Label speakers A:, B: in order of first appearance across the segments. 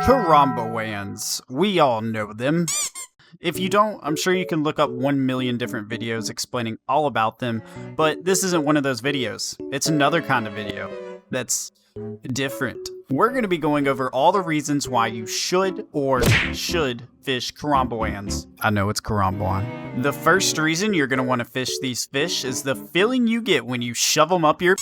A: Karambwans. We all know them. If you don't, I'm sure you can look up 1 million different videos explaining all about them, but this isn't one of those videos. It's another kind of video that's different. We're going to be going over all the reasons why you should fish Karambwans. I know it's Karambwan. The first reason you're going to want to fish these fish is the feeling you get when you shove them up your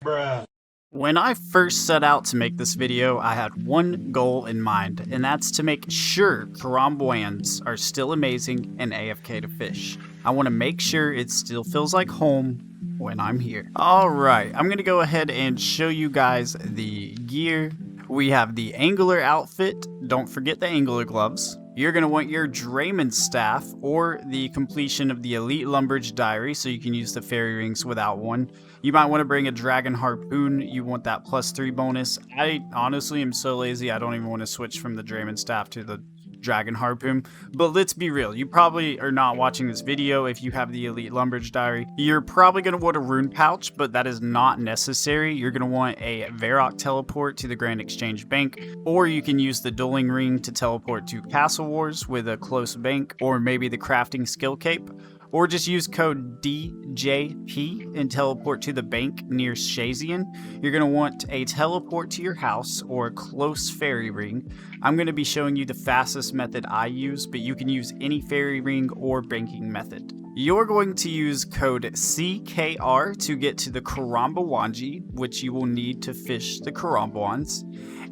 A: bruh. When I first set out to make this video, I had one goal in mind, and that's to make sure Karambwans are still amazing and AFK to fish. I want to make sure it still feels like home when I'm here. Alright, I'm going to go ahead and show you guys the gear. We have the angler outfit. Don't forget the angler gloves. You're going to want your drayman staff or the completion of the elite lumberj diary so you can use the fairy rings without one. You might want to bring a dragon harpoon. You want that +3 bonus. I honestly am so lazy I don't even want to switch from the drayman staff to the dragon harpoon. But let's be real, you probably are not watching this video if you have the elite lumberj diary. You're probably going to want a rune pouch, but that is not necessary. You're going to want a Varrock teleport to the Grand Exchange Bank, or you can use the dueling ring to teleport to Castle Wars with a close bank, or maybe the crafting skill cape. Or just use code DJP and teleport to the bank near Shazian. You're going to want a teleport to your house or a close fairy ring. I'm going to be showing you the fastest method I use, but you can use any fairy ring or banking method. You're going to use code CKR to get to the Karambwanji, which you will need to fish the Karambwans.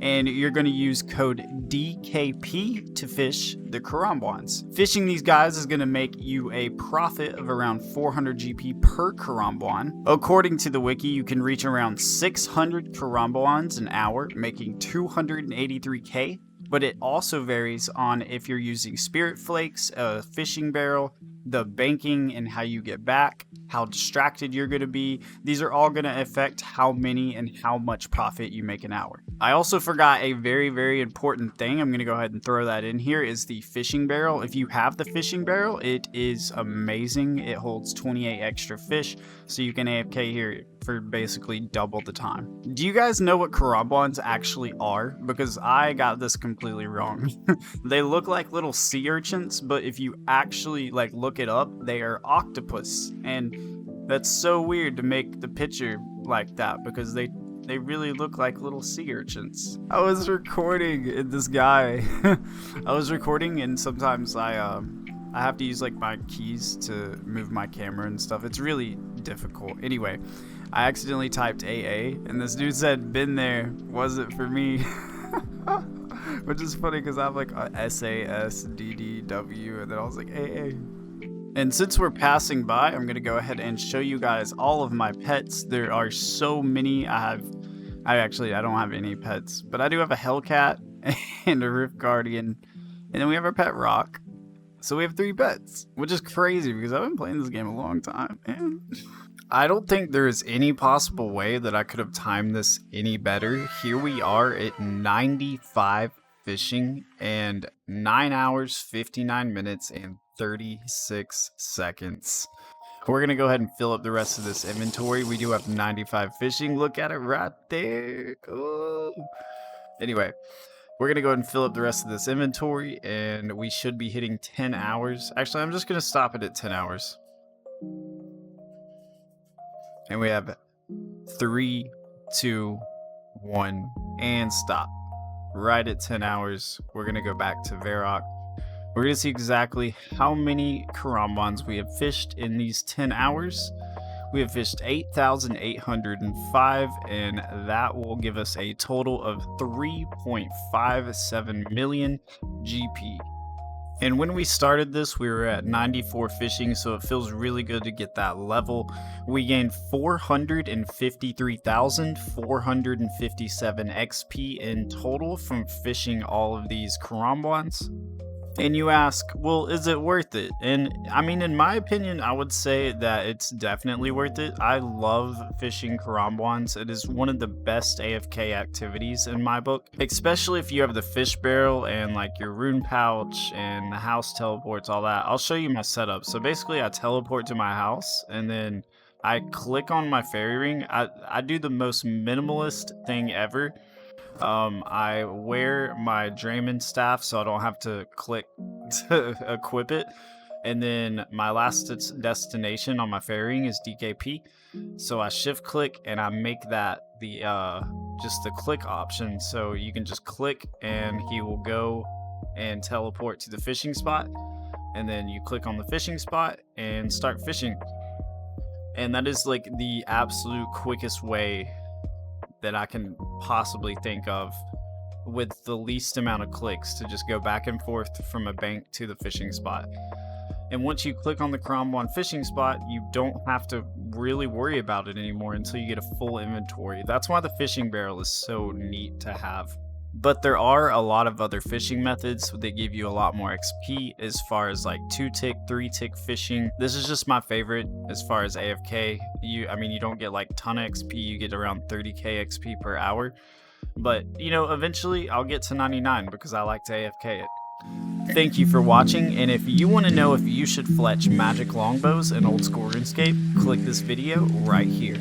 A: And you're going to use code DKP to fish the Karambwans. Fishing these guys is going to make you a profit of around 400 GP per Karambwan. According to the wiki, you can reach around 600 Karambwans an hour, making 283k. But it also varies on if you're using spirit flakes, a fishing barrel, the banking and how you get back, how distracted you're going to be. These are all going to affect how many and how much profit you make an hour. I also forgot a very, very important thing. I'm going to go ahead and throw that in here is the fishing barrel. If you have the fishing barrel, it is amazing. It holds 28 extra fish, so you can AFK here for basically double the time. Do you guys know what Karambwans actually are? Because I got this completely wrong. They look like little sea urchins, but if you actually look it up, they are octopus. And that's so weird to make the picture like that because they really look like little sea urchins. I was recording and this guy I was recording and sometimes I have to use my keys to move my camera and stuff. It's really difficult. Anyway, I accidentally typed AA and this dude said been there, wasn't for me. Which is funny because I have SASDDW and then I was like AA. And since we're passing by, I'm gonna go ahead and show you guys all of my pets. There are so many. I don't have any pets, but I do have a Hellcat and a Rift Guardian, and then we have our pet Rock. So we have 3 pets, which is crazy because I've been playing this game a long time, man. I don't think there is any possible way that I could have timed this any better. Here we are at 95 fishing and 9 hours, 59 minutes, and 36 seconds. We're going to go ahead and fill up the rest of this inventory. We do have 95 fishing. Look at it right there. Oh. Anyway, we're going to go ahead and fill up the rest of this inventory, and we should be hitting 10 hours. Actually, I'm just going to stop it at 10 hours. And we have 3, 2, 1, and stop. Right at 10 hours, we're going to go back to Varrock. We're going to see exactly how many Karambwans we have fished in these 10 hours. We have fished 8,805, and that will give us a total of 3.57 million GP. And when we started this, we were at 94 fishing, so it feels really good to get that level. We gained 453,457 XP in total from fishing all of these Karambwans. And you ask, well, is it worth it? And I mean, in my opinion, I would say that it's definitely worth it. I love fishing Karambwans. It is one of the best AFK activities in my book, especially if you have the fish barrel and your rune pouch and the house teleports, all that. I'll show you my setup. So basically I teleport to my house and then I click on my fairy ring. I do the most minimalist thing ever. I wear my Drayman staff so I don't have to click to equip it. And then my last destination on my ferrying is DKP. So I shift click and I make that the just the click option. So you can just click and he will go and teleport to the fishing spot. And then you click on the fishing spot and start fishing. And that is like the absolute quickest way that I can possibly think of, with the least amount of clicks, to just go back and forth from a bank to the fishing spot. And once you click on the Karambwan fishing spot, you don't have to really worry about it anymore until you get a full inventory. That's why the fishing barrel is so neat to have. But there are a lot of other fishing methods that give you a lot more XP, as far as like 2-tick, 3-tick fishing. This is just my favorite as far as AFK. You don't get like ton of XP, you get around 30k XP per hour. But eventually I'll get to 99 because I like to AFK it. Thank you for watching, and if you want to know if you should fletch magic longbows in Old School RuneScape, click this video right here.